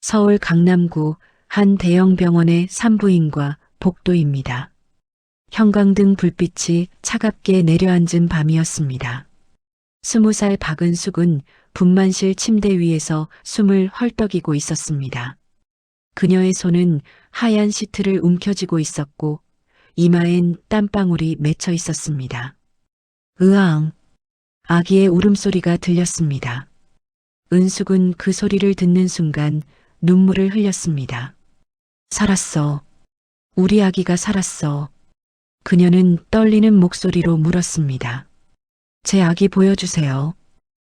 서울 강남구 한 대형 병원의 산부인과 복도입니다. 형광등 불빛이 차갑게 내려앉은 밤이었습니다. 20살 박은숙은 분만실 침대 위에서 숨을 헐떡이고 있었습니다. 그녀의 손은 하얀 시트를 움켜쥐고 있었고 이마엔 땀방울이 맺혀 있었습니다. 으앙! 아기의 울음소리가 들렸습니다. 은숙은 그 소리를 듣는 순간 눈물을 흘렸습니다. 살았어. 우리 아기가 살았어. 그녀는 떨리는 목소리로 물었습니다. 제 아기 보여주세요.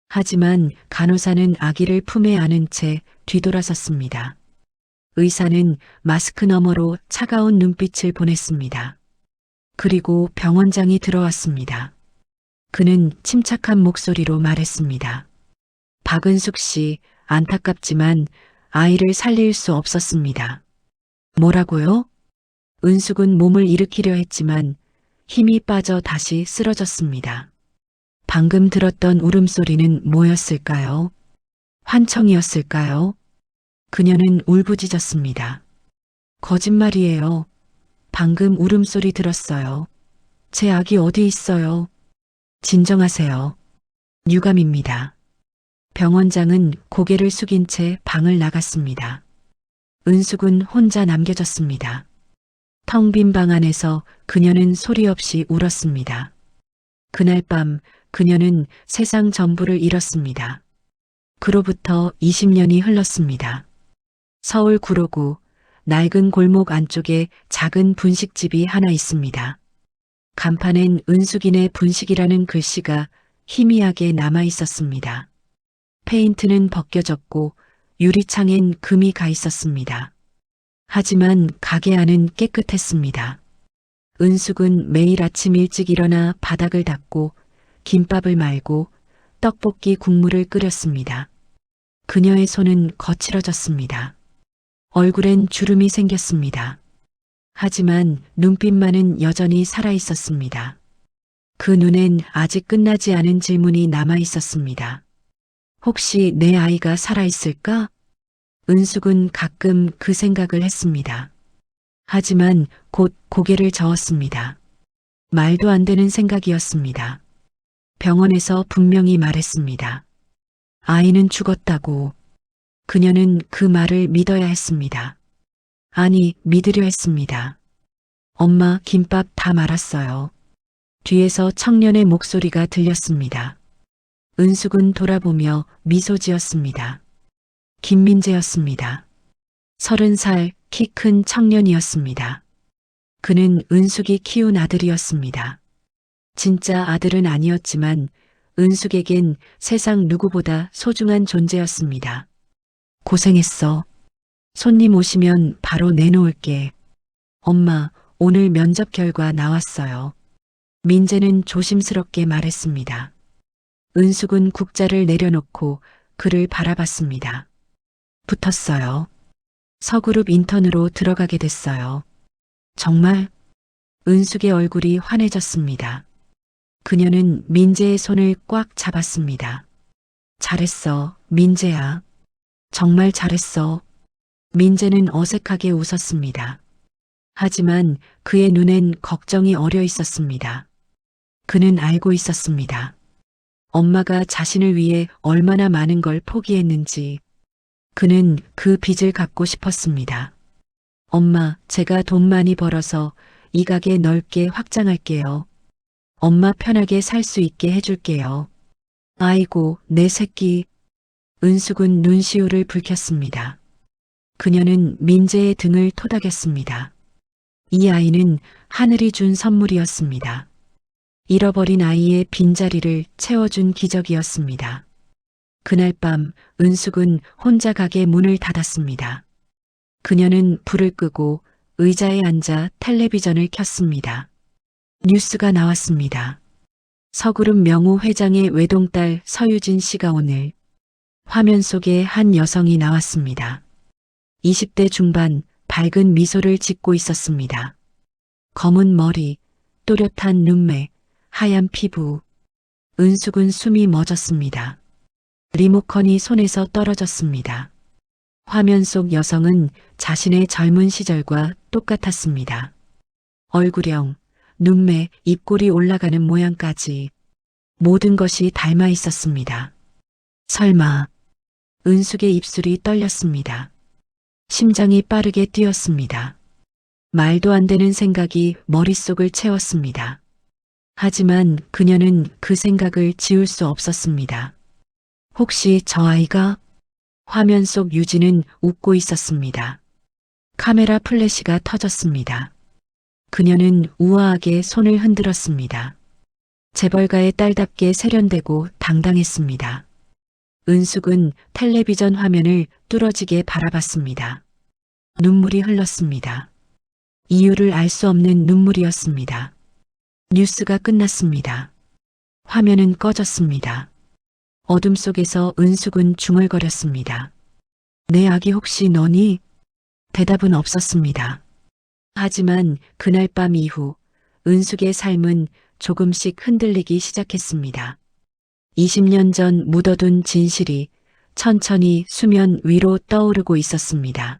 하지만 간호사는 아기를 품에 안은 채 뒤돌아섰습니다. 의사는 마스크 너머로 차가운 눈빛을 보냈습니다. 그리고 병원장이 들어왔습니다. 그는 침착한 목소리로 말했습니다. 박은숙 씨, 안타깝지만 아이를 살릴 수 없었습니다. 뭐라고요? 은숙은 몸을 일으키려 했지만 힘이 빠져 다시 쓰러졌습니다. 방금 들었던 울음소리는 뭐였을까요? 환청이었을까요? 그녀는 울부짖었습니다. 거짓말이에요. 방금 울음소리 들었어요. 제 아기 어디 있어요? 진정하세요. 유감입니다. 병원장은 고개를 숙인 채 방을 나갔습니다. 은숙은 혼자 남겨졌습니다. 텅 빈 방 안에서 그녀는 소리 없이 울었습니다. 그날 밤 그녀는 세상 전부를 잃었습니다. 그로부터 20년이 흘렀습니다. 서울 구로구 낡은 골목 안쪽에 작은 분식집이 하나 있습니다. 간판엔 은숙인의 분식이라는 글씨가 희미하게 남아 있었습니다. 페인트는 벗겨졌고 유리창엔 금이 가 있었습니다. 하지만 가게 안은 깨끗했습니다. 은숙은 매일 아침 일찍 일어나 바닥을 닦고 김밥을 말고 떡볶이 국물을 끓였습니다. 그녀의 손은 거칠어졌습니다. 얼굴엔 주름이 생겼습니다. 하지만 눈빛만은 여전히 살아 있었습니다. 그 눈엔 아직 끝나지 않은 질문이 남아 있었습니다. 혹시 내 아이가 살아 있을까? 은숙은 가끔 그 생각을 했습니다. 하지만 곧 고개를 저었습니다. 말도 안 되는 생각이었습니다. 병원에서 분명히 말했습니다. 아이는 죽었다고. 그녀는 그 말을 믿어야 했습니다. 아니, 믿으려 했습니다. 엄마, 김밥 다 말았어요. 뒤에서 청년의 목소리가 들렸습니다. 은숙은 돌아보며 미소 지었습니다. 김민재였습니다. 30살 키 큰 청년이었습니다. 그는 은숙이 키운 아들이었습니다. 진짜 아들은 아니었지만 은숙에겐 세상 누구보다 소중한 존재였습니다. 고생했어. 손님 오시면 바로 내놓을게. 엄마, 오늘 면접 결과 나왔어요. 민재는 조심스럽게 말했습니다. 은숙은 국자를 내려놓고 그를 바라봤습니다. 붙었어요. 서그룹 인턴으로 들어가게 됐어요. 정말? 은숙의 얼굴이 환해졌습니다. 그녀는 민재의 손을 꽉 잡았습니다. 잘했어, 민재야. 정말 잘했어. 민재는 어색하게 웃었습니다. 하지만 그의 눈엔 걱정이 어려 있었습니다. 그는 알고 있었습니다. 엄마가 자신을 위해 얼마나 많은 걸 포기했는지. 그는 그 빚을 갚고 싶었습니다. 엄마, 제가 돈 많이 벌어서 이 가게 넓게 확장할게요. 엄마 편하게 살 수 있게 해줄게요. 아이고, 내 새끼. 은숙은 눈시울을 붉혔습니다. 그녀는 민재의 등을 토닥였습니다. 이 아이는 하늘이 준 선물이었습니다. 잃어버린 아이의 빈자리를 채워준 기적이었습니다. 그날 밤 은숙은 혼자 가게 문을 닫았습니다. 그녀는 불을 끄고 의자에 앉아 텔레비전을 켰습니다. 뉴스가 나왔습니다. 서그룹 명우 회장의 외동딸 서유진 씨가 오늘 화면 속에 한 여성이 나왔습니다. 20대 중반 밝은 미소를 짓고 있었습니다. 검은 머리, 또렷한 눈매, 하얀 피부. 은숙은 숨이 멎었습니다. 리모컨이 손에서 떨어졌습니다. 화면 속 여성은 자신의 젊은 시절과 똑같았습니다. 얼굴형, 눈매, 입꼬리 올라가는 모양까지 모든 것이 닮아 있었습니다. 설마, 은숙의 입술이 떨렸습니다. 심장이 빠르게 뛰었습니다. 말도 안 되는 생각이 머릿속을 채웠습니다. 하지만 그녀는 그 생각을 지울 수 없었습니다. 혹시 저 아이가? 화면 속 유진은 웃고 있었습니다. 카메라 플래시가 터졌습니다. 그녀는 우아하게 손을 흔들었습니다. 재벌가의 딸답게 세련되고 당당했습니다. 은숙은 텔레비전 화면을 뚫어지게 바라봤습니다. 눈물이 흘렀습니다. 이유를 알 수 없는 눈물이었습니다. 뉴스가 끝났습니다. 화면은 꺼졌습니다. 어둠 속에서 은숙은 중얼거렸습니다. 내 아기 혹시 너니? 대답은 없었습니다. 하지만 그날 밤 이후 은숙의 삶은 조금씩 흔들리기 시작했습니다. 20년 전 묻어둔 진실이 천천히 수면 위로 떠오르고 있었습니다.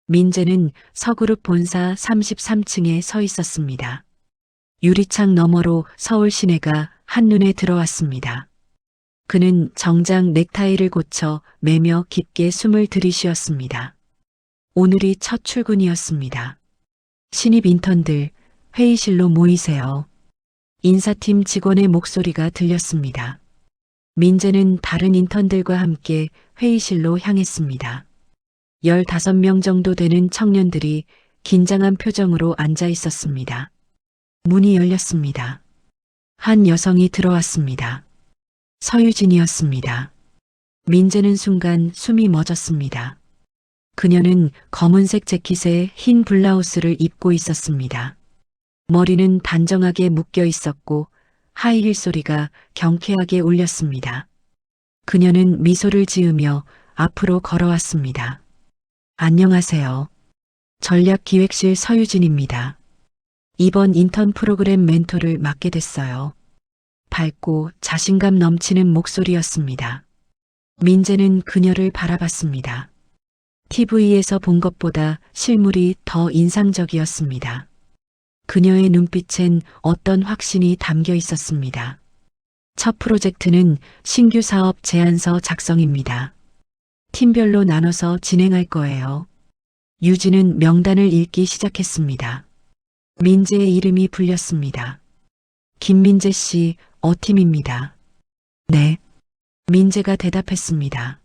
민재는 서그룹 본사 33층에 서 있었습니다. 유리창 너머로 서울 시내가 한눈에 들어왔습니다. 그는 정장 넥타이를 고쳐 매며 깊게 숨을 들이쉬었습니다. 오늘이 첫 출근이었습니다. 신입 인턴들 회의실로 모이세요. 인사팀 직원의 목소리가 들렸습니다. 민재는 다른 인턴들과 함께 회의실로 향했습니다. 15명 정도 되는 청년들이 긴장한 표정으로 앉아 있었습니다. 문이 열렸습니다. 한 여성이 들어왔습니다. 서유진이었습니다. 민재는 순간 숨이 멎었습니다. 그녀는 검은색 재킷에 흰 블라우스를 입고 있었습니다. 머리는 단정하게 묶여 있었고 하이힐 소리가 경쾌하게 울렸습니다. 그녀는 미소를 지으며 앞으로 걸어왔습니다. 안녕하세요. 전략기획실 서유진입니다. 이번 인턴 프로그램 멘토를 맡게 됐어요. 밝고 자신감 넘치는 목소리였습니다. 민재는 그녀를 바라봤습니다. TV에서 본 것보다 실물이 더 인상적이었습니다. 그녀의 눈빛엔 어떤 확신이 담겨 있었습니다. 첫 프로젝트는 신규 사업 제안서 작성입니다. 팀별로 나눠서 진행할 거예요. 유진은 명단을 읽기 시작했습니다. 민재의 이름이 불렸습니다. 김민재 씨, 어팀입니다. 네. 민재가 대답했습니다.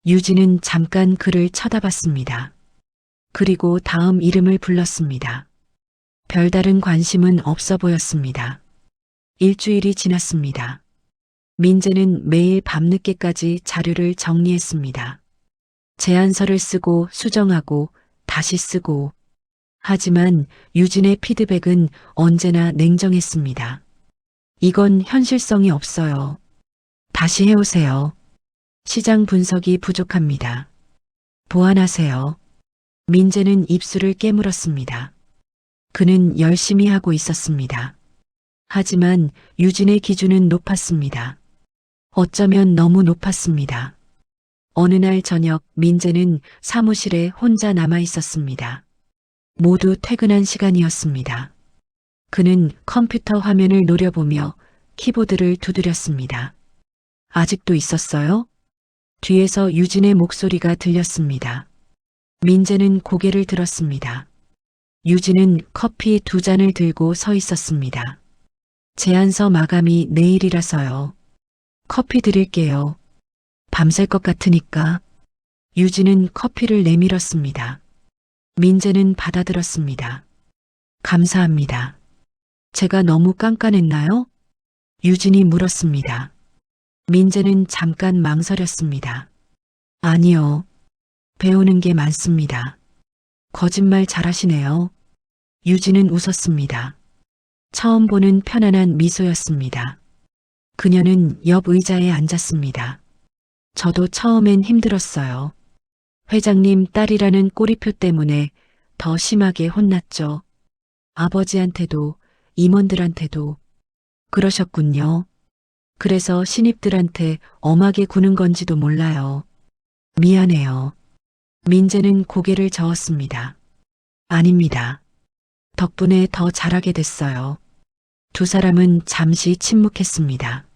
유진은 잠깐 그를 쳐다봤습니다. 그리고 다음 이름을 불렀습니다. 별다른 관심은 없어 보였습니다. 일주일이 지났습니다. 민재는 매일 밤늦게까지 자료를 정리했습니다. 제안서를 쓰고 수정하고 다시 쓰고. 하지만 유진의 피드백은 언제나 냉정했습니다. 이건 현실성이 없어요. 다시 해오세요. 시장 분석이 부족합니다. 보완하세요. 민재는 입술을 깨물었습니다. 그는 열심히 하고 있었습니다. 하지만 유진의 기준은 높았습니다. 어쩌면 너무 높았습니다. 어느 날 저녁 민재는 사무실에 혼자 남아 있었습니다. 모두 퇴근한 시간이었습니다. 그는 컴퓨터 화면을 노려보며 키보드를 두드렸습니다. 아직도 있었어요? 뒤에서 유진의 목소리가 들렸습니다. 민재는 고개를 들었습니다. 유진은 커피 2잔을 들고 서 있었습니다. 제안서 마감이 내일이라서요. 커피 드릴게요. 밤샐 것 같으니까. 유진은 커피를 내밀었습니다. 민재는 받아들었습니다. 감사합니다. 제가 너무 깐깐했나요? 유진이 물었습니다. 민재는 잠깐 망설였습니다. 아니요. 배우는 게 많습니다. 거짓말 잘하시네요. 유진은 웃었습니다. 처음 보는 편안한 미소였습니다. 그녀는 옆 의자에 앉았습니다. 저도 처음엔 힘들었어요. 회장님 딸이라는 꼬리표 때문에 더 심하게 혼났죠. 아버지한테도 임원들한테도. 그러셨군요. 그래서 신입들한테 엄하게 구는 건지도 몰라요. 미안해요. 민재는 고개를 저었습니다. 아닙니다. 덕분에 더 잘하게 됐어요. 두 사람은 잠시 침묵했습니다.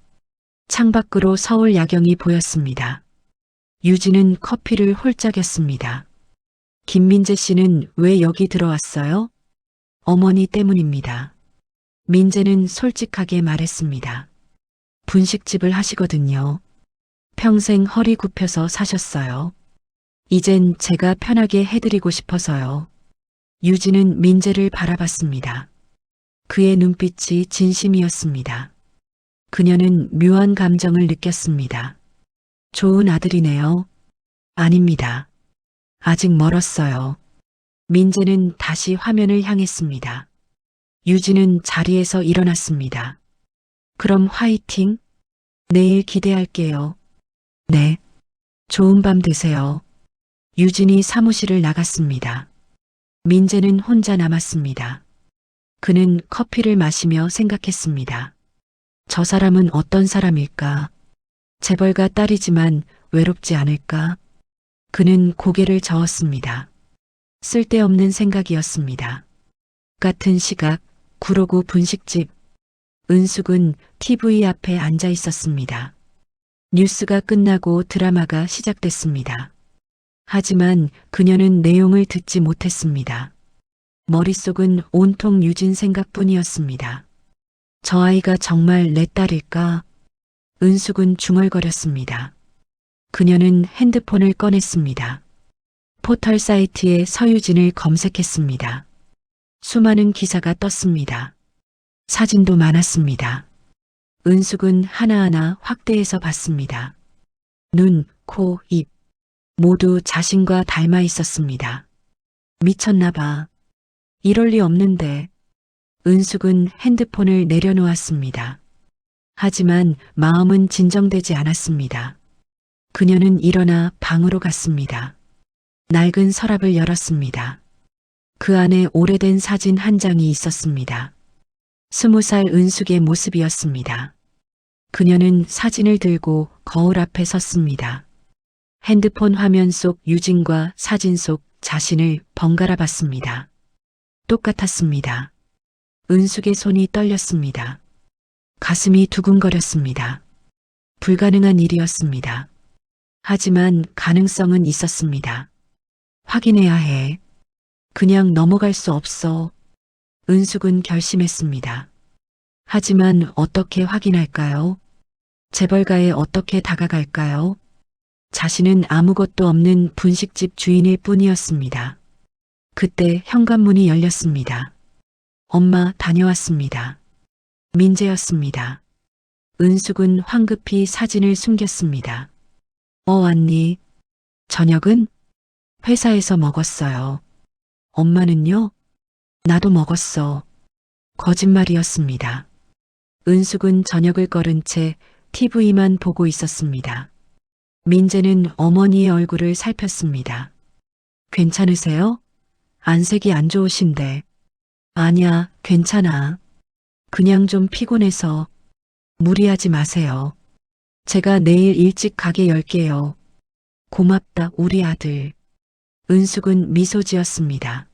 창밖으로 서울 야경이 보였습니다. 유진은 커피를 홀짝였습니다. 김민재 씨는 왜 여기 들어왔어요? 어머니 때문입니다. 민재는 솔직하게 말했습니다. 분식집을 하시거든요. 평생 허리 굽혀서 사셨어요. 이젠 제가 편하게 해드리고 싶어서요. 유진은 민재를 바라봤습니다. 그의 눈빛이 진심이었습니다. 그녀는 묘한 감정을 느꼈습니다. 좋은 아들이네요. 아닙니다. 아직 멀었어요. 민재는 다시 화면을 향했습니다. 유진은 자리에서 일어났습니다. 그럼 화이팅! 내일 기대할게요. 네. 좋은 밤 되세요. 유진이 사무실을 나갔습니다. 민재는 혼자 남았습니다. 그는 커피를 마시며 생각했습니다. 저 사람은 어떤 사람일까? 재벌가 딸이지만 외롭지 않을까? 그는 고개를 저었습니다. 쓸데없는 생각이었습니다. 같은 시각, 구로구 분식집. 은숙은 TV 앞에 앉아 있었습니다. 뉴스가 끝나고 드라마가 시작됐습니다. 하지만 그녀는 내용을 듣지 못했습니다. 머릿속은 온통 유진 생각뿐이었습니다. 저 아이가 정말 내 딸일까? 은숙은 중얼거렸습니다. 그녀는 핸드폰을 꺼냈습니다. 포털 사이트에 서유진을 검색했습니다. 수많은 기사가 떴습니다. 사진도 많았습니다. 은숙은 하나하나 확대해서 봤습니다. 눈, 코, 입 모두 자신과 닮아 있었습니다. 미쳤나 봐. 이럴 리 없는데. 은숙은 핸드폰을 내려놓았습니다. 하지만 마음은 진정되지 않았습니다. 그녀는 일어나 방으로 갔습니다. 낡은 서랍을 열었습니다. 그 안에 오래된 사진 한 장이 있었습니다. 20살 은숙의 모습이었습니다. 그녀는 사진을 들고 거울 앞에 섰습니다. 핸드폰 화면 속 유진과 사진 속 자신을 번갈아 봤습니다. 똑같았습니다. 은숙의 손이 떨렸습니다. 가슴이 두근거렸습니다. 불가능한 일이었습니다. 하지만 가능성은 있었습니다. 확인해야 해. 그냥 넘어갈 수 없어. 은숙은 결심했습니다. 하지만 어떻게 확인할까요? 재벌가에 어떻게 다가갈까요? 자신은 아무것도 없는 분식집 주인일 뿐이었습니다. 그때 현관문이 열렸습니다. 엄마 다녀왔습니다. 민재였습니다. 은숙은 황급히 사진을 숨겼습니다. 왔니? 저녁은? 회사에서 먹었어요. 엄마는요? 나도 먹었어. 거짓말이었습니다. 은숙은 저녁을 거른 채 TV만 보고 있었습니다. 민재는 어머니의 얼굴을 살폈습니다. 괜찮으세요? 안색이 안 좋으신데. 아니야, 괜찮아. 그냥 좀 피곤해서. 무리하지 마세요. 제가 내일 일찍 가게 열게요. 고맙다, 우리 아들. 은숙은 미소 지었습니다.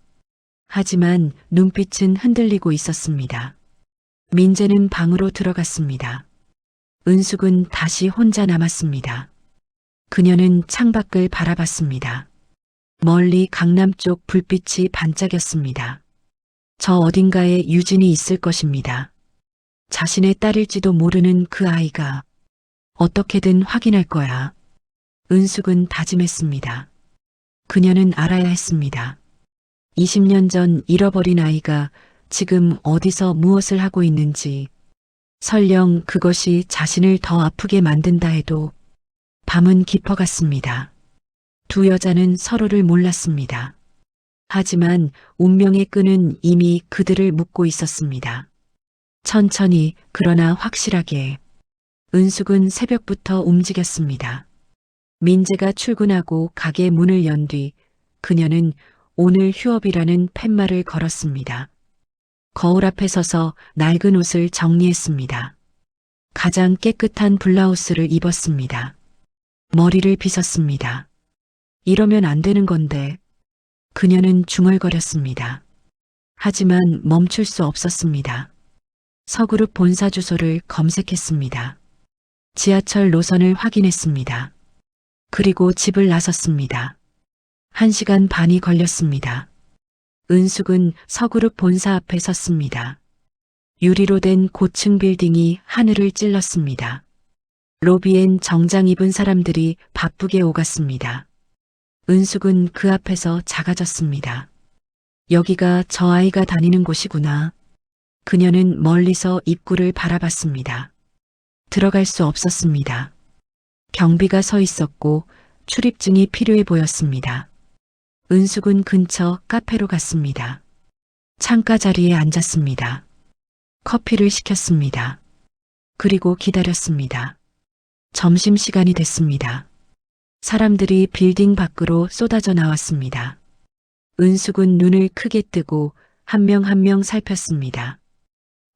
하지만 눈빛은 흔들리고 있었습니다. 민재는 방으로 들어갔습니다. 은숙은 다시 혼자 남았습니다. 그녀는 창밖을 바라봤습니다. 멀리 강남 쪽 불빛이 반짝였습니다. 저 어딘가에 유진이 있을 것입니다. 자신의 딸일지도 모르는 그 아이가. 어떻게든 확인할 거야. 은숙은 다짐했습니다. 그녀는 알아야 했습니다. 20년 전 잃어버린 아이가 지금 어디서 무엇을 하고 있는지, 설령 그것이 자신을 더 아프게 만든다 해도 밤은 깊어갔습니다. 두 여자는 서로를 몰랐습니다. 하지만 운명의 끈은 이미 그들을 묶고 있었습니다. 천천히 그러나 확실하게 은숙은 새벽부터 움직였습니다. 민재가 출근하고 가게 문을 연 뒤 그녀는 오늘 휴업이라는 팻말을 걸었습니다. 거울 앞에 서서 낡은 옷을 정리했습니다. 가장 깨끗한 블라우스를 입었습니다. 머리를 빗었습니다. 이러면 안 되는 건데. 그녀는 중얼거렸습니다. 하지만 멈출 수 없었습니다. 서그룹 본사 주소를 검색했습니다. 지하철 노선을 확인했습니다. 그리고 집을 나섰습니다. 1시간 반이 걸렸습니다. 은숙은 서그룹 본사 앞에 섰습니다. 유리로 된 고층 빌딩이 하늘을 찔렀습니다. 로비엔 정장 입은 사람들이 바쁘게 오갔습니다. 은숙은 그 앞에서 작아졌습니다. 여기가 저 아이가 다니는 곳이구나. 그녀는 멀리서 입구를 바라봤습니다. 들어갈 수 없었습니다. 경비가 서 있었고 출입증이 필요해 보였습니다. 은숙은 근처 카페로 갔습니다. 창가 자리에 앉았습니다. 커피를 시켰습니다. 그리고 기다렸습니다. 점심시간이 됐습니다. 사람들이 빌딩 밖으로 쏟아져 나왔습니다. 은숙은 눈을 크게 뜨고 한 명 한 명 살폈습니다.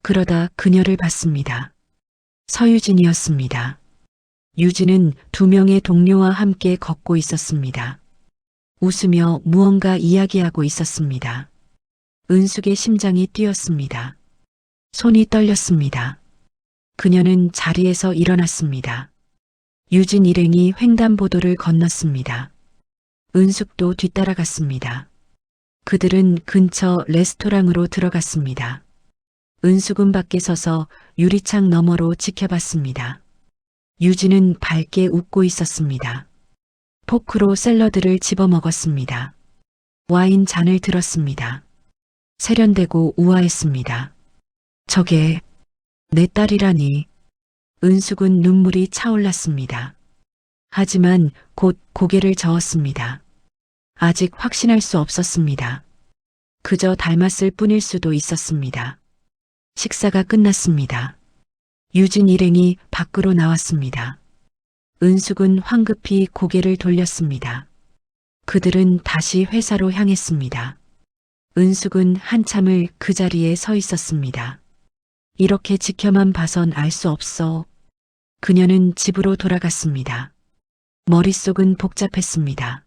그러다 그녀를 봤습니다. 서유진이었습니다. 유진은 2명의 동료와 함께 걷고 있었습니다. 웃으며 무언가 이야기하고 있었습니다. 은숙의 심장이 뛰었습니다. 손이 떨렸습니다. 그녀는 자리에서 일어났습니다. 유진 일행이 횡단보도를 건넜습니다. 은숙도 뒤따라갔습니다. 그들은 근처 레스토랑으로 들어갔습니다. 은숙은 밖에 서서 유리창 너머로 지켜봤습니다. 유진은 밝게 웃고 있었습니다. 포크로 샐러드를 집어먹었습니다. 와인 잔을 들었습니다. 세련되고 우아했습니다. 저게 내 딸이라니. 은숙은 눈물이 차올랐습니다. 하지만 곧 고개를 저었습니다. 아직 확신할 수 없었습니다. 그저 닮았을 뿐일 수도 있었습니다. 식사가 끝났습니다. 유진 일행이 밖으로 나왔습니다. 은숙은 황급히 고개를 돌렸습니다. 그들은 다시 회사로 향했습니다. 은숙은 한참을 그 자리에 서 있었습니다. 이렇게 지켜만 봐선 알 수 없어. 그녀는 집으로 돌아갔습니다. 머릿속은 복잡했습니다.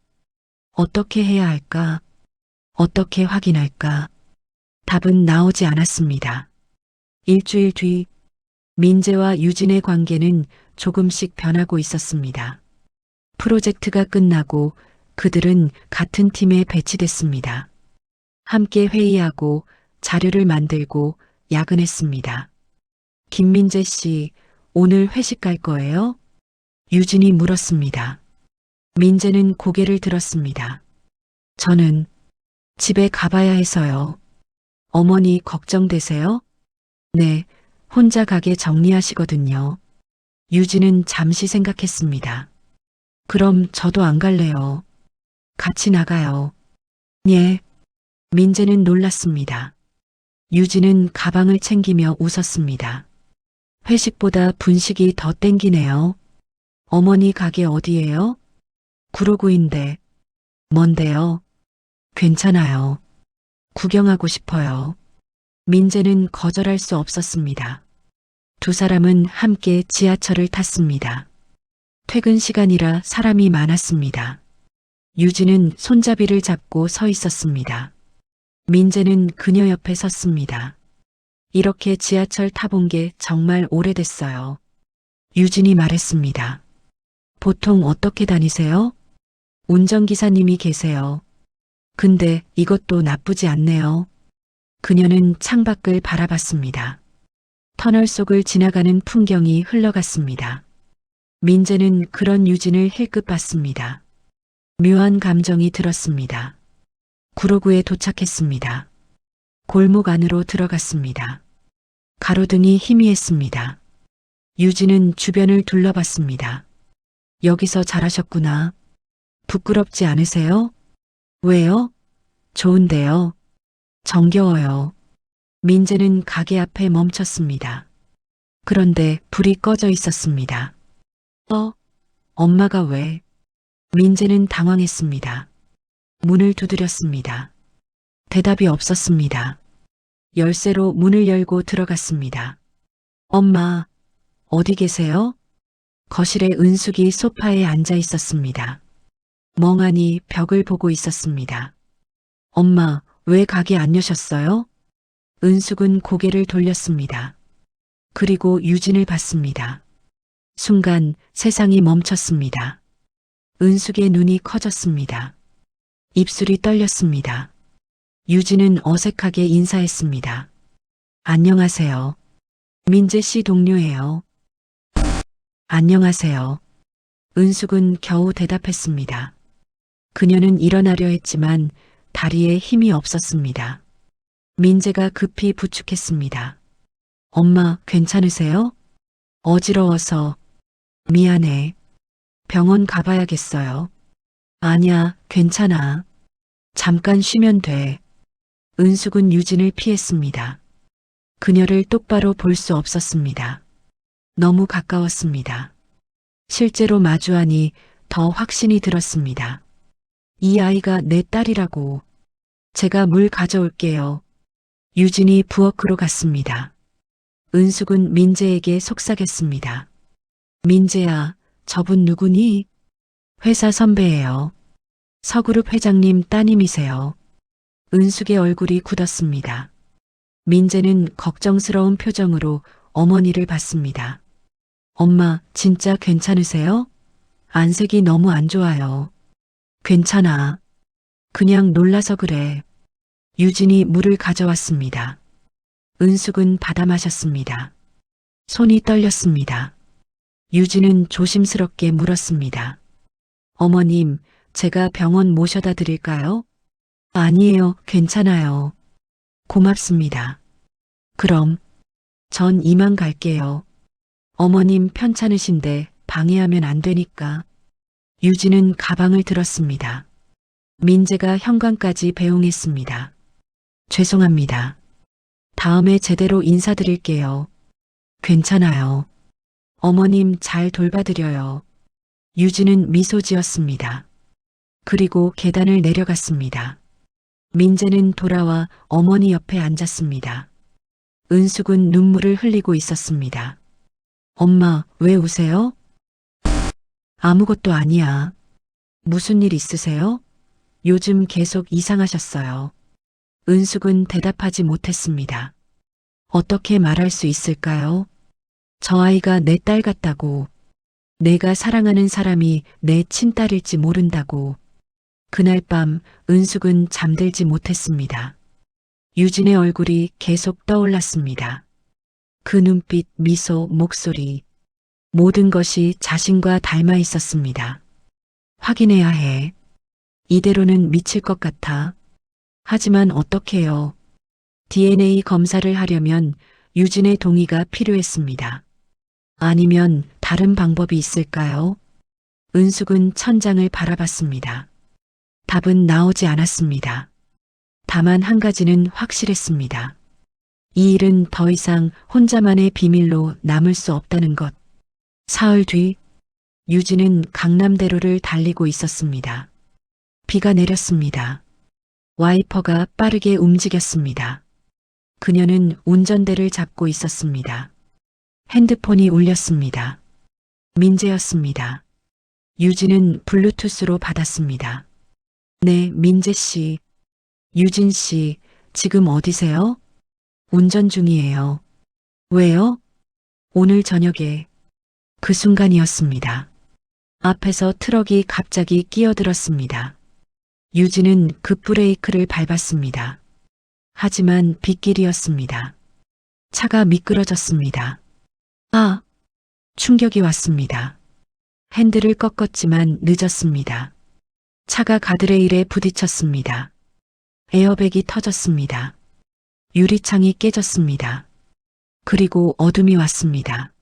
어떻게 해야 할까? 어떻게 확인할까? 답은 나오지 않았습니다. 일주일 뒤 민재와 유진의 관계는 조금씩 변하고 있었습니다. 프로젝트가 끝나고 그들은 같은 팀에 배치됐습니다. 함께 회의하고 자료를 만들고 야근했습니다. 김민재 씨, 오늘 회식 갈 거예요? 유진이 물었습니다. 민재는 고개를 들었습니다. 저는 집에 가봐야 해서요. 어머니 걱정되세요? 네, 혼자 가게 정리하시거든요. 유진은 잠시 생각했습니다. 그럼 저도 안 갈래요. 같이 나가요. 예. 민재는 놀랐습니다. 유진은 가방을 챙기며 웃었습니다. 회식보다 분식이 더 땡기네요. 어머니 가게 어디예요? 구로구인데. 뭔데요? 괜찮아요. 구경하고 싶어요. 민재는 거절할 수 없었습니다. 두 사람은 함께 지하철을 탔습니다. 퇴근 시간이라 사람이 많았습니다. 유진은 손잡이를 잡고 서 있었습니다. 민재는 그녀 옆에 섰습니다. 이렇게 지하철 타본 게 정말 오래됐어요. 유진이 말했습니다. 보통 어떻게 다니세요? 운전기사님이 계세요. 근데 이것도 나쁘지 않네요. 그녀는 창밖을 바라봤습니다. 터널 속을 지나가는 풍경이 흘러갔습니다. 민재는 그런 유진을 힐끗 봤습니다. 묘한 감정이 들었습니다. 구로구에 도착했습니다. 골목 안으로 들어갔습니다. 가로등이 희미했습니다. 유진은 주변을 둘러봤습니다. 여기서 잘하셨구나. 부끄럽지 않으세요? 왜요? 좋은데요. 정겨워요. 민재는 가게 앞에 멈췄습니다. 그런데 불이 꺼져 있었습니다. 엄마가 왜? 민재는 당황했습니다. 문을 두드렸습니다. 대답이 없었습니다. 열쇠로 문을 열고 들어갔습니다. 엄마, 어디 계세요? 거실에 은숙이 소파에 앉아 있었습니다. 멍하니 벽을 보고 있었습니다. 엄마, 왜 가게 안 여셨어요? 은숙은 고개를 돌렸습니다. 그리고 유진을 봤습니다. 순간 세상이 멈췄습니다. 은숙의 눈이 커졌습니다. 입술이 떨렸습니다. 유진은 어색하게 인사했습니다. 안녕하세요. 민재 씨 동료예요. 안녕하세요. 은숙은 겨우 대답했습니다. 그녀는 일어나려 했지만 다리에 힘이 없었습니다. 민재가 급히 부축했습니다. 엄마, 괜찮으세요? 어지러워서. 미안해. 병원 가봐야겠어요. 아니야, 괜찮아. 잠깐 쉬면 돼. 은숙은 유진을 피했습니다. 그녀를 똑바로 볼 수 없었습니다. 너무 가까웠습니다. 실제로 마주하니 더 확신이 들었습니다. 이 아이가 내 딸이라고. 제가 물 가져올게요. 유진이 부엌으로 갔습니다. 은숙은 민재에게 속삭였습니다. 민재야, 저분 누구니? 회사 선배예요. 서그룹 회장님 따님이세요. 은숙의 얼굴이 굳었습니다. 민재는 걱정스러운 표정으로 어머니를 봤습니다. 엄마, 진짜 괜찮으세요? 안색이 너무 안 좋아요. 괜찮아. 그냥 놀라서 그래. 유진이 물을 가져왔습니다. 은숙은 받아 마셨습니다. 손이 떨렸습니다. 유진은 조심스럽게 물었습니다. 어머님, 제가 병원 모셔다 드릴까요? 아니에요, 괜찮아요. 고맙습니다. 그럼, 전 이만 갈게요. 어머님 편찮으신데 방해하면 안 되니까. 유진은 가방을 들었습니다. 민재가 현관까지 배웅했습니다. 죄송합니다. 다음에 제대로 인사드릴게요. 괜찮아요. 어머님 잘 돌봐드려요. 유진은 미소 지었습니다. 그리고 계단을 내려갔습니다. 민재는 돌아와 어머니 옆에 앉았습니다. 은숙은 눈물을 흘리고 있었습니다. 엄마, 왜 우세요? 아무것도 아니야. 무슨 일 있으세요? 요즘 계속 이상하셨어요. 은숙은 대답하지 못했습니다. 어떻게 말할 수 있을까요? 저 아이가 내 딸 같다고. 내가 사랑하는 사람이 내 친딸일지 모른다고. 그날 밤 은숙은 잠들지 못했습니다. 유진의 얼굴이 계속 떠올랐습니다. 그 눈빛, 미소, 목소리. 모든 것이 자신과 닮아 있었습니다. 확인해야 해. 이대로는 미칠 것 같아. 하지만 어떡해요. DNA 검사를 하려면 유진의 동의가 필요했습니다. 아니면 다른 방법이 있을까요? 은숙은 천장을 바라봤습니다. 답은 나오지 않았습니다. 다만 한 가지는 확실했습니다. 이 일은 더 이상 혼자만의 비밀로 남을 수 없다는 것. 사흘 뒤, 유진은 강남대로를 달리고 있었습니다. 비가 내렸습니다. 와이퍼가 빠르게 움직였습니다. 그녀는 운전대를 잡고 있었습니다. 핸드폰이 울렸습니다. 민재였습니다. 유진은 블루투스로 받았습니다. 네, 민재 씨. 유진 씨, 지금 어디세요? 운전 중이에요. 왜요? 오늘 저녁에. 그 순간이었습니다. 앞에서 트럭이 갑자기 끼어들었습니다. 유진은 급브레이크를 밟았습니다. 하지만 빗길이었습니다. 차가 미끄러졌습니다. 아! 충격이 왔습니다. 핸들을 꺾었지만 늦었습니다. 차가 가드레일에 부딪혔습니다. 에어백이 터졌습니다. 유리창이 깨졌습니다. 그리고 어둠이 왔습니다.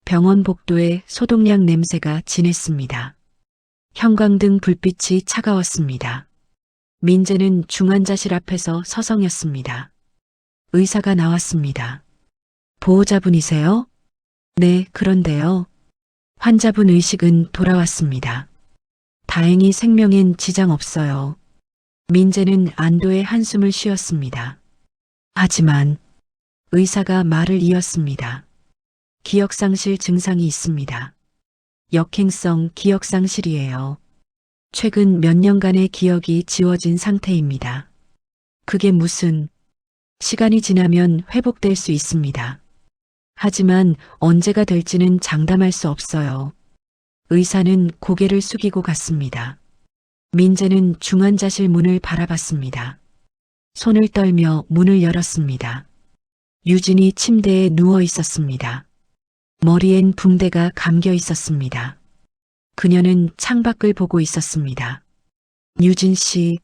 병원 복도에 소독약 냄새가 진했습니다. 형광등 불빛이 차가웠습니다. 민재는 중환자실 앞에서 서성였습니다. 의사가 나왔습니다. 보호자분이세요? 네, 그런데요. 환자분 의식은 돌아왔습니다. 다행히 생명엔 지장 없어요. 민재는 안도의 한숨을 쉬었습니다. 하지만 의사가 말을 이었습니다. 기억상실 증상이 있습니다. 역행성 기억상실이에요. 최근 몇 년간의 기억이 지워진 상태입니다. 그게 무슨 시간이 지나면 회복될 수 있습니다. 하지만 언제가 될지는 장담할 수 없어요. 의사는 고개를 숙이고 갔습니다. 민재는 중환자실 문을 바라봤습니다. 손을 떨며 문을 열었습니다. 유진이 침대에 누워 있었습니다. 머리엔 붕대가 감겨 있었습니다. 그녀는 창밖을 보고 있었습니다. 유진 씨.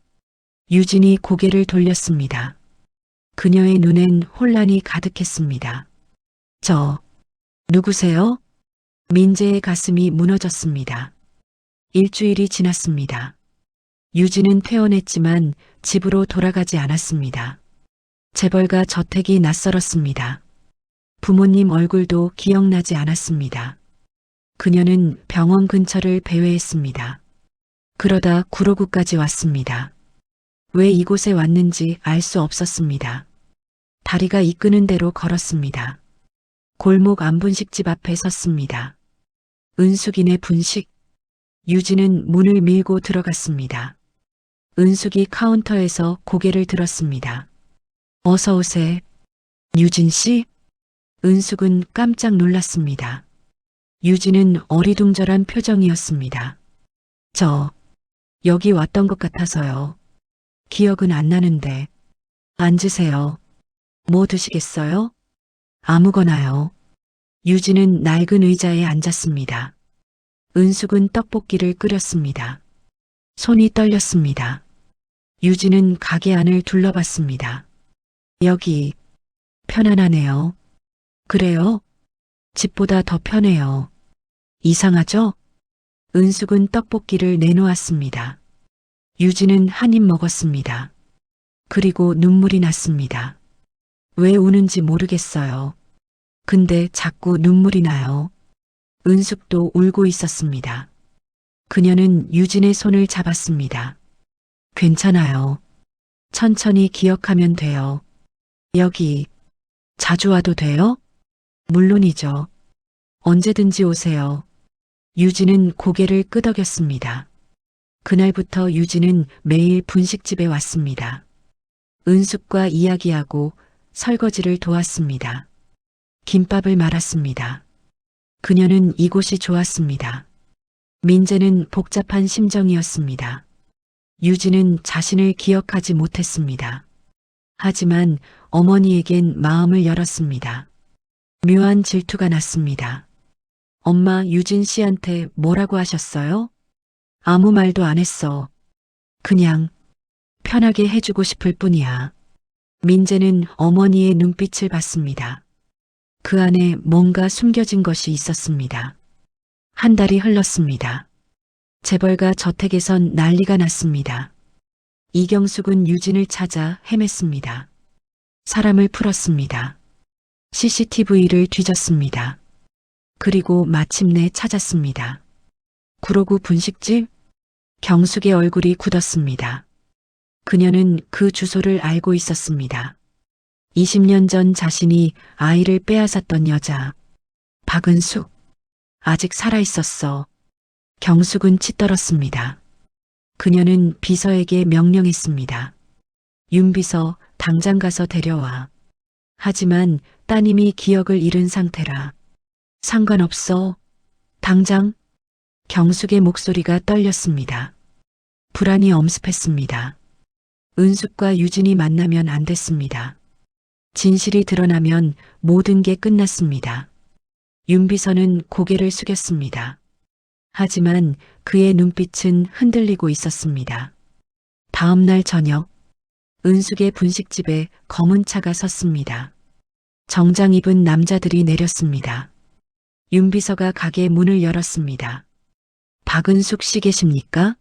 유진이 고개를 돌렸습니다. 그녀의 눈엔 혼란이 가득했습니다. 누구세요? 민재의 가슴이 무너졌습니다. 일주일이 지났습니다. 유진은 퇴원했지만 집으로 돌아가지 않았습니다. 재벌가 저택이 낯설었습니다. 부모님 얼굴도 기억나지 않았습니다. 그녀는 병원 근처를 배회했습니다. 그러다 구로구까지 왔습니다. 왜 이곳에 왔는지 알 수 없었습니다. 다리가 이끄는 대로 걸었습니다. 골목 안분식집 앞에 섰습니다. 은숙이네 분식. 유진은 문을 밀고 들어갔습니다. 은숙이 카운터에서 고개를 들었습니다. 어서 오세. 유진 씨? 은숙은 깜짝 놀랐습니다. 유진은 어리둥절한 표정이었습니다. 여기 왔던 것 같아서요. 기억은 안 나는데. 앉으세요. 뭐 드시겠어요? 아무거나요. 유진은 낡은 의자에 앉았습니다. 은숙은 떡볶이를 끓였습니다. 손이 떨렸습니다. 유진은 가게 안을 둘러봤습니다. 여기 편안하네요. 그래요? 집보다 더 편해요. 이상하죠? 은숙은 떡볶이를 내놓았습니다. 유진은 한 입 먹었습니다. 그리고 눈물이 났습니다. 왜 우는지 모르겠어요. 근데 자꾸 눈물이 나요. 은숙도 울고 있었습니다. 그녀는 유진의 손을 잡았습니다. 괜찮아요. 천천히 기억하면 돼요. 여기 자주 와도 돼요? 물론이죠. 언제든지 오세요. 유진은 고개를 끄덕였습니다. 그날부터 유진은 매일 분식집에 왔습니다. 은숙과 이야기하고 설거지를 도왔습니다. 김밥을 말았습니다. 그녀는 이곳이 좋았습니다. 민재는 복잡한 심정이었습니다. 유진은 자신을 기억하지 못했습니다. 하지만 어머니에겐 마음을 열었습니다. 묘한 질투가 났습니다. 엄마 유진 씨한테 뭐라고 하셨어요? 아무 말도 안 했어. 그냥 편하게 해주고 싶을 뿐이야. 민재는 어머니의 눈빛을 봤습니다. 그 안에 뭔가 숨겨진 것이 있었습니다. 한 달이 흘렀습니다. 재벌가 저택에선 난리가 났습니다. 이경숙은 유진을 찾아 헤맸습니다. 사람을 풀었습니다. CCTV를 뒤졌습니다. 그리고 마침내 찾았습니다. 구로구 분식집? 경숙의 얼굴이 굳었습니다. 그녀는 그 주소를 알고 있었습니다. 20년 전 자신이 아이를 빼앗았던 여자. 박은숙. 아직 살아있었어. 경숙은 치떨었습니다. 그녀는 비서에게 명령했습니다. 윤비서 당장 가서 데려와. 하지만 따님이 기억을 잃은 상태라. 상관없어. 당장. 경숙의 목소리가 떨렸습니다. 불안이 엄습했습니다. 은숙과 유진이 만나면 안 됐습니다. 진실이 드러나면 모든 게 끝났습니다. 윤비서는 고개를 숙였습니다. 하지만 그의 눈빛은 흔들리고 있었습니다. 다음 날 저녁, 은숙의 분식집에 검은 차가 섰습니다. 정장 입은 남자들이 내렸습니다. 윤비서가 가게 문을 열었습니다. 박은숙 씨 계십니까?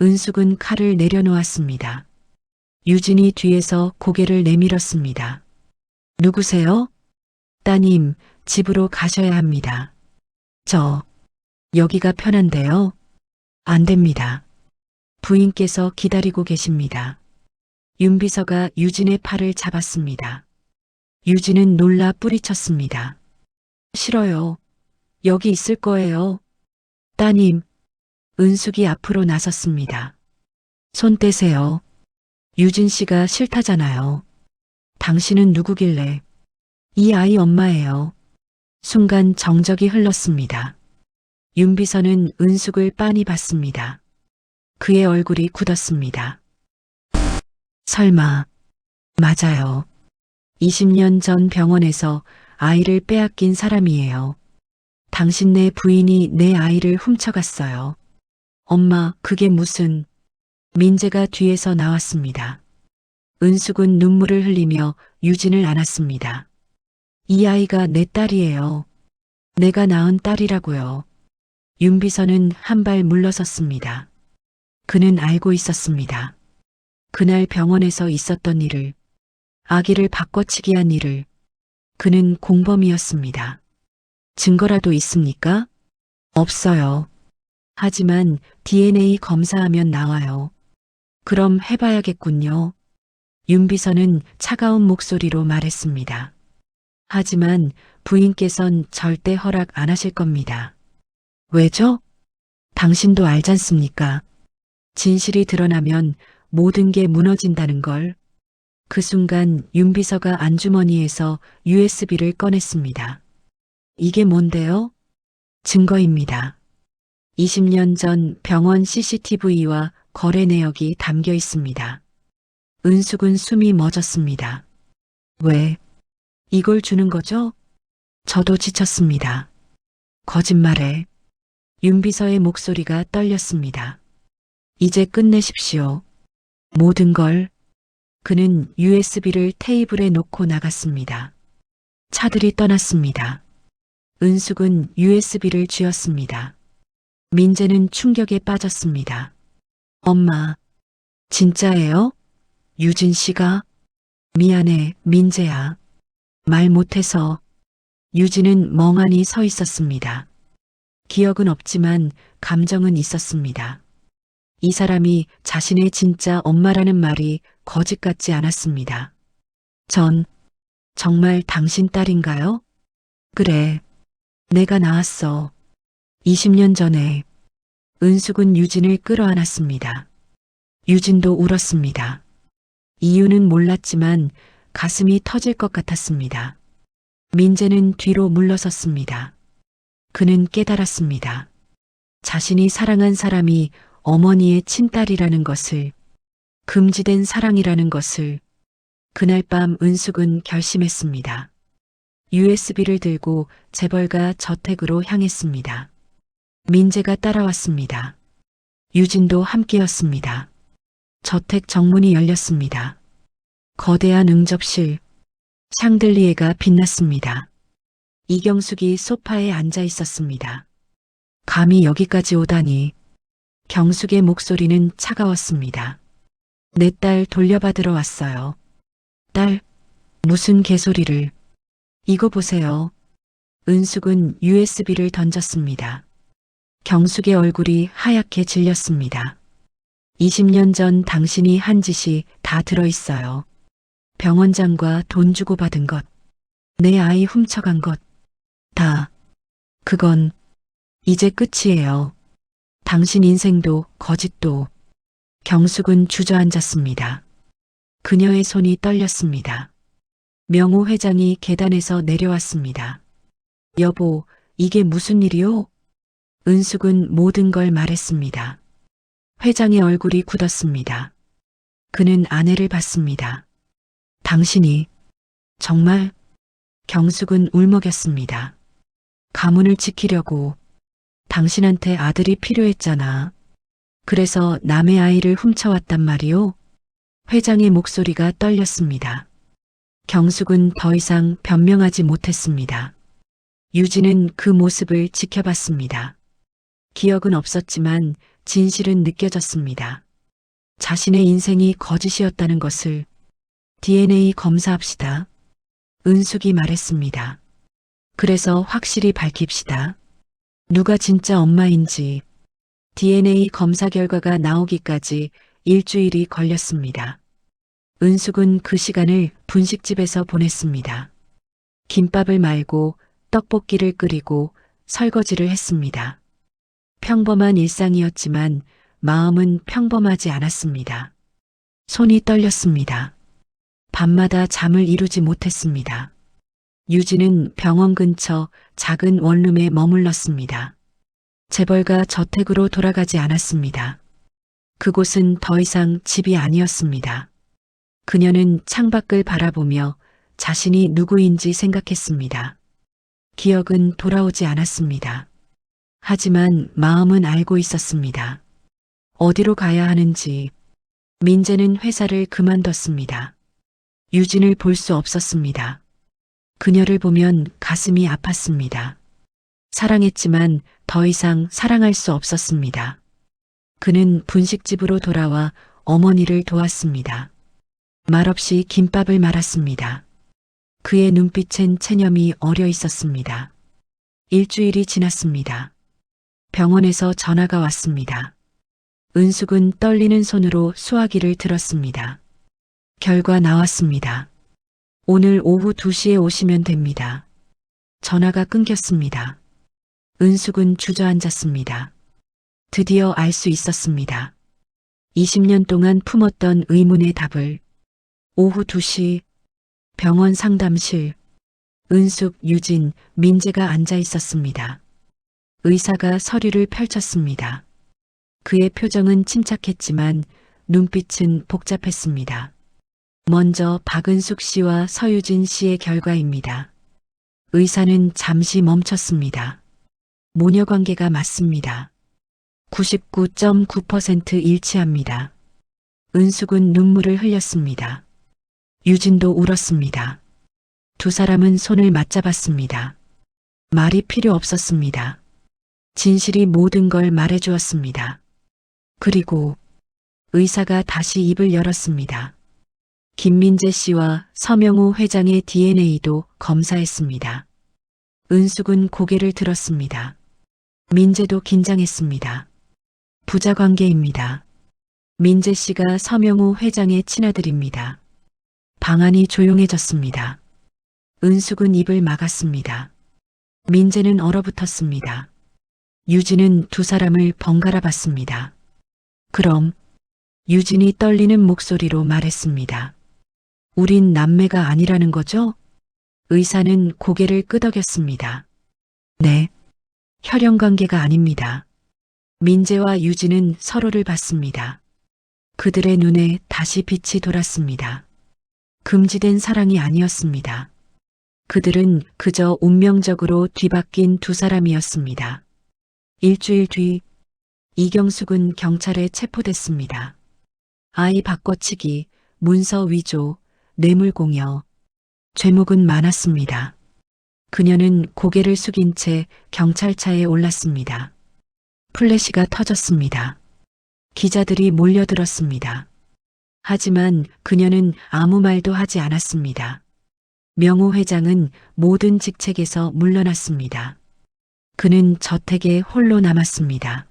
은숙은 칼을 내려놓았습니다. 유진이 뒤에서 고개를 내밀었습니다. 누구세요? 따님, 집으로 가셔야 합니다. 여기가 편한데요? 안 됩니다. 부인께서 기다리고 계십니다. 윤비서가 유진의 팔을 잡았습니다. 유진은 놀라 뿌리쳤습니다. 싫어요. 여기 있을 거예요. 따님. 은숙이 앞으로 나섰습니다. 손 떼세요. 유진 씨가 싫다잖아요. 당신은 누구길래? 이 아이 엄마예요. 순간 정적이 흘렀습니다. 윤비서는 은숙을 빤히 봤습니다. 그의 얼굴이 굳었습니다. 설마, 맞아요. 20년 전 병원에서 아이를 빼앗긴 사람이에요. 당신네 부인이 내 아이를 훔쳐갔어요. 엄마, 그게 무슨... 민재가 뒤에서 나왔습니다. 은숙은 눈물을 흘리며 유진을 안았습니다. 이 아이가 내 딸이에요. 내가 낳은 딸이라고요. 윤비서는 한 발 물러섰습니다. 그는 알고 있었습니다. 그날 병원에서 있었던 일을, 아기를 바꿔치기 한 일을, 그는 공범이었습니다. 증거라도 있습니까? 없어요. 하지만 DNA 검사하면 나와요. 그럼 해봐야겠군요. 윤비서는 차가운 목소리로 말했습니다. 하지만 부인께선 절대 허락 안 하실 겁니다. 왜죠? 당신도 알잖습니까? 진실이 드러나면 모든 게 무너진다는 걸. 그 순간 윤비서가 안주머니에서 USB를 꺼냈습니다. 이게 뭔데요? 증거입니다. 20년 전 병원 CCTV와 거래 내역이 담겨 있습니다. 은숙은 숨이 멎었습니다. 왜? 이걸 주는 거죠? 저도 지쳤습니다. 거짓말에. 윤비서의 목소리가 떨렸습니다. 이제 끝내십시오. 모든 걸. 그는 USB를 테이블에 놓고 나갔습니다. 차들이 떠났습니다. 은숙은 USB를 쥐었습니다. 민재는 충격에 빠졌습니다. 엄마, 진짜예요? 유진 씨가? 미안해, 민재야. 말 못해서. 유진은 멍하니 서 있었습니다. 기억은 없지만 감정은 있었습니다. 이 사람이 자신의 진짜 엄마라는 말이 거짓 같지 않았습니다. 전 정말 당신 딸인가요? 그래, 내가 낳았어. 20년 전에. 은숙은 유진을 끌어안았습니다. 유진도 울었습니다. 이유는 몰랐지만 가슴이 터질 것 같았습니다. 민재는 뒤로 물러섰습니다. 그는 깨달았습니다. 자신이 사랑한 사람이 어머니의 친딸이라는 것을, 금지된 사랑이라는 것을. 그날 밤 은숙은 결심했습니다. USB를 들고 재벌가 저택으로 향했습니다. 민재가 따라왔습니다. 유진도 함께였습니다. 저택 정문이 열렸습니다. 거대한 응접실, 샹들리에가 빛났습니다. 이경숙이 소파에 앉아 있었습니다. 감히 여기까지 오다니. 경숙의 목소리는 차가웠습니다. 내 딸 돌려받으러 왔어요. 딸, 무슨 개소리를. 이거 보세요. 은숙은 USB를 던졌습니다. 경숙의 얼굴이 하얗게 질렸습니다. 20년 전 당신이 한 짓이 다 들어있어요. 병원장과 돈 주고 받은 것, 내 아이 훔쳐간 것, 다. 그건 이제 끝이에요. 당신 인생도 거짓도. 경숙은 주저앉았습니다. 그녀의 손이 떨렸습니다. 명호 회장이 계단에서 내려왔습니다. 여보, 이게 무슨 일이요? 은숙은 모든 걸 말했습니다. 회장의 얼굴이 굳었습니다. 그는 아내를 봤습니다. 당신이 정말? 경숙은 울먹였습니다. 가문을 지키려고. 당신한테 아들이 필요했잖아. 그래서 남의 아이를 훔쳐왔단 말이오? 회장의 목소리가 떨렸습니다. 경숙은 더 이상 변명하지 못했습니다. 유진은 그 모습을 지켜봤습니다. 기억은 없었지만 진실은 느껴졌습니다. 자신의 인생이 거짓이었다는 것을. DNA 검사합시다. 은숙이 말했습니다. 그래서 확실히 밝힙시다. 누가 진짜 엄마인지. DNA 검사 결과가 나오기까지 일주일이 걸렸습니다. 은숙은 그 시간을 분식집에서 보냈습니다. 김밥을 말고 떡볶이를 끓이고 설거지를 했습니다. 평범한 일상이었지만 마음은 평범하지 않았습니다. 손이 떨렸습니다. 밤마다 잠을 이루지 못했습니다. 유진은 병원 근처 작은 원룸에 머물렀습니다. 재벌가 저택으로 돌아가지 않았습니다. 그곳은 더 이상 집이 아니었습니다. 그녀는 창밖을 바라보며 자신이 누구인지 생각했습니다. 기억은 돌아오지 않았습니다. 하지만 마음은 알고 있었습니다. 어디로 가야 하는지. 민재는 회사를 그만뒀습니다. 유진을 볼 수 없었습니다. 그녀를 보면 가슴이 아팠습니다. 사랑했지만 더 이상 사랑할 수 없었습니다. 그는 분식집으로 돌아와 어머니를 도왔습니다. 말없이 김밥을 말았습니다. 그의 눈빛엔 체념이 어려 있었습니다. 일주일이 지났습니다. 병원에서 전화가 왔습니다. 은숙은 떨리는 손으로 수화기를 들었습니다. 결과 나왔습니다. 오늘 오후 2시에 오시면 됩니다. 전화가 끊겼습니다. 은숙은 주저앉았습니다. 드디어 알 수 있었습니다. 20년 동안 품었던 의문의 답을. 오후 2시 병원 상담실. 은숙, 유진, 민재가 앉아 있었습니다. 의사가 서류를 펼쳤습니다. 그의 표정은 침착했지만 눈빛은 복잡했습니다. 먼저 박은숙 씨와 서유진 씨의 결과입니다. 의사는 잠시 멈췄습니다. 모녀 관계가 맞습니다. 99.9% 일치합니다. 은숙은 눈물을 흘렸습니다. 유진도 울었습니다. 두 사람은 손을 맞잡았습니다. 말이 필요 없었습니다. 진실이 모든 걸 말해주었습니다. 그리고 의사가 다시 입을 열었습니다. 김민재 씨와 서명우 회장의 DNA도 검사했습니다. 은숙은 고개를 들었습니다. 민재도 긴장했습니다. 부자 관계입니다. 민재 씨가 서명우 회장의 친아들입니다. 방안이 조용해졌습니다. 은숙은 입을 막았습니다. 민재는 얼어붙었습니다. 유진은 두 사람을 번갈아 봤습니다. 그럼 유진이 떨리는 목소리로 말했습니다. 우린 남매가 아니라는 거죠? 의사는 고개를 끄덕였습니다. 네, 혈연 관계가 아닙니다. 민재와 유진은 서로를 봤습니다. 그들의 눈에 다시 빛이 돌았습니다. 금지된 사랑이 아니었습니다. 그들은 그저 운명적으로 뒤바뀐 두 사람이었습니다. 일주일 뒤 이경숙은 경찰에 체포됐습니다. 아이 바꿔치기, 문서 위조, 뇌물공여, 죄목은 많았습니다. 그녀는 고개를 숙인 채 경찰차에 올랐습니다. 플래시가 터졌습니다. 기자들이 몰려들었습니다. 하지만 그녀는 아무 말도 하지 않았습니다. 명호 회장은 모든 직책에서 물러났습니다. 그는 저택에 홀로 남았습니다.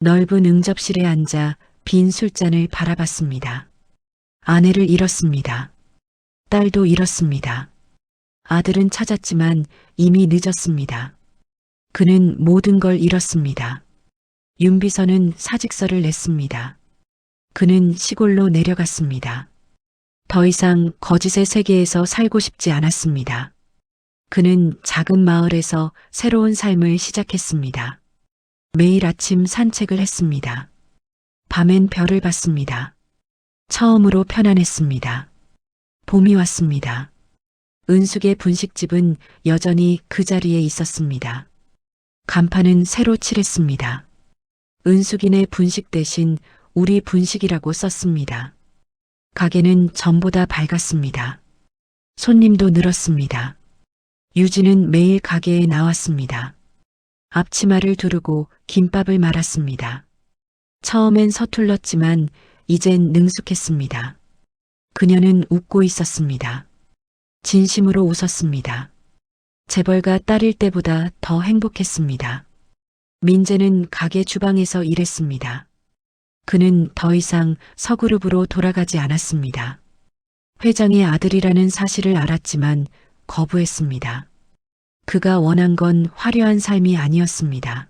넓은 응접실에 앉아 빈 술잔을 바라봤습니다. 아내를 잃었습니다. 딸도 잃었습니다. 아들은 찾았지만 이미 늦었습니다. 그는 모든 걸 잃었습니다. 윤비서는 사직서를 냈습니다. 그는 시골로 내려갔습니다. 더 이상 거짓의 세계에서 살고 싶지 않았습니다. 그는 작은 마을에서 새로운 삶을 시작했습니다. 매일 아침 산책을 했습니다. 밤엔 별을 봤습니다. 처음으로 편안했습니다. 봄이 왔습니다. 은숙의 분식집은 여전히 그 자리에 있었습니다. 간판은 새로 칠했습니다. 은숙이네 분식 대신 우리 분식이라고 썼습니다. 가게는 전보다 밝았습니다. 손님도 늘었습니다. 유진은 매일 가게에 나왔습니다. 앞치마를 두르고 김밥을 말았습니다. 처음엔 서툴렀지만 이젠 능숙했습니다. 그녀는 웃고 있었습니다. 진심으로 웃었습니다. 재벌가 딸일 때보다 더 행복했습니다. 민재는 가게 주방에서 일했습니다. 그는 더 이상 서그룹으로 돌아가지 않았습니다. 회장의 아들이라는 사실을 알았지만 거부했습니다. 그가 원한 건 화려한 삶이 아니었습니다.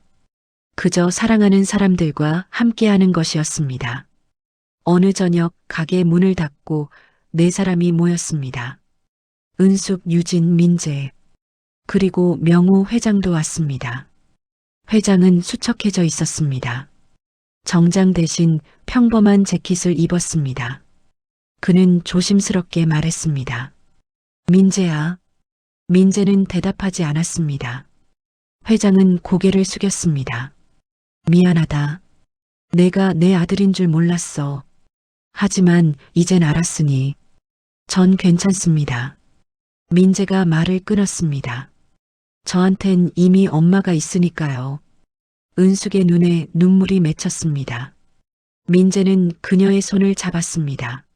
그저 사랑하는 사람들과 함께하는 것이었습니다. 어느 저녁 가게 문을 닫고 네 사람이 모였습니다. 은숙, 유진, 민재, 그리고 명호 회장도 왔습니다. 회장은 수척해져 있었습니다. 정장 대신 평범한 재킷을 입었습니다. 그는 조심스럽게 말했습니다. 민재야. 민재는 대답하지 않았습니다. 회장은 고개를 숙였습니다. 미안하다. 내가 내 아들인 줄 몰랐어. 하지만 이젠 알았으니 전 괜찮습니다. 민재가 말을 끊었습니다. 저한텐 이미 엄마가 있으니까요. 은숙의 눈에 눈물이 맺혔습니다. 민재는 그녀의 손을 잡았습니다.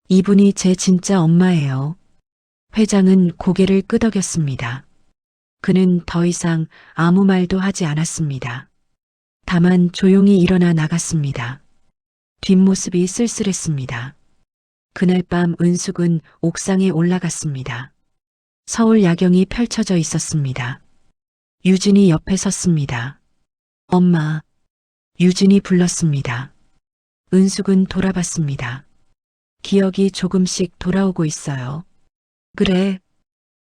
이분이 제 진짜 엄마예요. 회장은 고개를 끄덕였습니다. 그는 더 이상 아무 말도 하지 않았습니다. 다만 조용히 일어나 나갔습니다. 뒷모습이 쓸쓸했습니다. 그날 밤 은숙은 옥상에 올라갔습니다. 서울 야경이 펼쳐져 있었습니다. 유진이 옆에 섰습니다. 엄마. 유진이 불렀습니다. 은숙은 돌아봤습니다. 기억이 조금씩 돌아오고 있어요. 그래.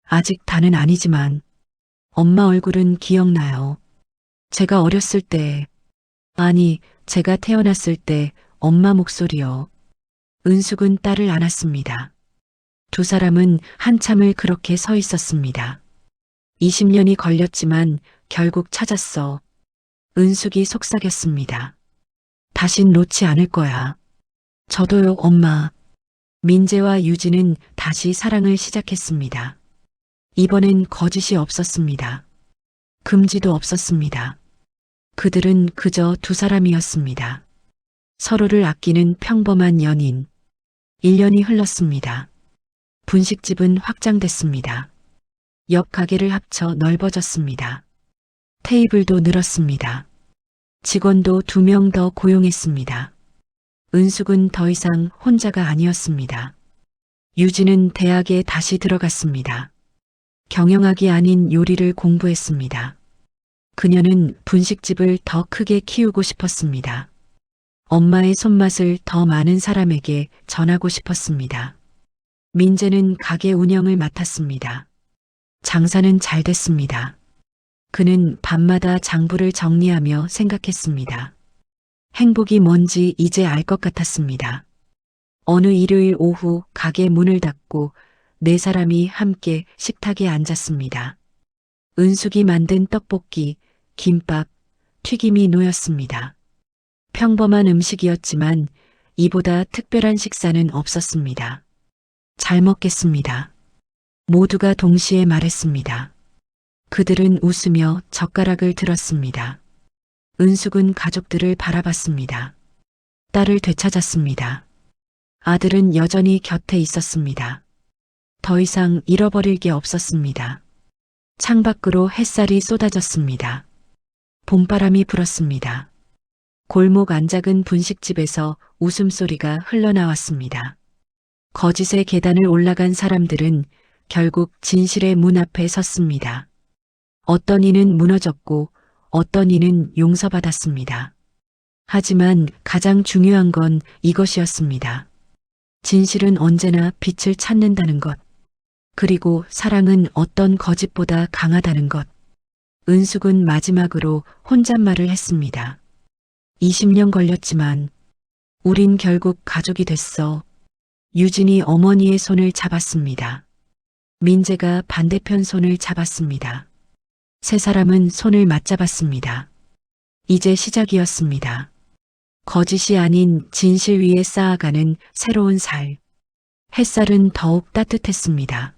아직 다는 아니지만 엄마 얼굴은 기억나요. 제가 어렸을 때, 아니, 제가 태어났을 때 엄마 목소리요. 은숙은 딸을 안았습니다. 두 사람은 한참을 그렇게 서 있었습니다. 20년이 걸렸지만 결국 찾았어. 은숙이 속삭였습니다. 다신 놓지 않을 거야. 저도요, 엄마. 민재와 유진은 다시 사랑을 시작했습니다. 이번엔 거짓이 없었습니다. 금지도 없었습니다. 그들은 그저 두 사람이었습니다. 서로를 아끼는 평범한 연인. 1년이 흘렀습니다. 분식집은 확장됐습니다. 옆 가게를 합쳐 넓어졌습니다. 테이블도 늘었습니다. 직원도 2명 더 고용했습니다. 은숙은 더 이상 혼자가 아니었습니다. 유진은 대학에 다시 들어갔습니다. 경영학이 아닌 요리를 공부했습니다. 그녀는 분식집을 더 크게 키우고 싶었습니다. 엄마의 손맛을 더 많은 사람에게 전하고 싶었습니다. 민재는 가게 운영을 맡았습니다. 장사는 잘 됐습니다. 그는 밤마다 장부를 정리하며 생각했습니다. 행복이 뭔지 이제 알 것 같았습니다. 어느 일요일 오후 가게 문을 닫고 네 사람이 함께 식탁에 앉았습니다. 은숙이 만든 떡볶이, 김밥, 튀김이 놓였습니다. 평범한 음식이었지만 이보다 특별한 식사는 없었습니다. 잘 먹겠습니다. 모두가 동시에 말했습니다. 그들은 웃으며 젓가락을 들었습니다. 은숙은 가족들을 바라봤습니다. 딸을 되찾았습니다. 아들은 여전히 곁에 있었습니다. 더 이상 잃어버릴 게 없었습니다. 창밖으로 햇살이 쏟아졌습니다. 봄바람이 불었습니다. 골목 안작은 분식집에서 웃음소리가 흘러나왔습니다. 거짓의 계단을 올라간 사람들은 결국 진실의 문 앞에 섰습니다. 어떤 이는 무너졌고 어떤 이는 용서받았습니다. 하지만 가장 중요한 건 이것이었습니다. 진실은 언제나 빛을 찾는다는 것. 그리고 사랑은 어떤 거짓보다 강하다는 것. 은숙은 마지막으로 혼잣말을 했습니다. 20년 걸렸지만 우린 결국 가족이 됐어. 유진이 어머니의 손을 잡았습니다. 민재가 반대편 손을 잡았습니다. 세 사람은 손을 맞잡았습니다. 이제 시작이었습니다. 거짓이 아닌 진실 위에 쌓아가는 새로운 살. 햇살은 더욱 따뜻했습니다.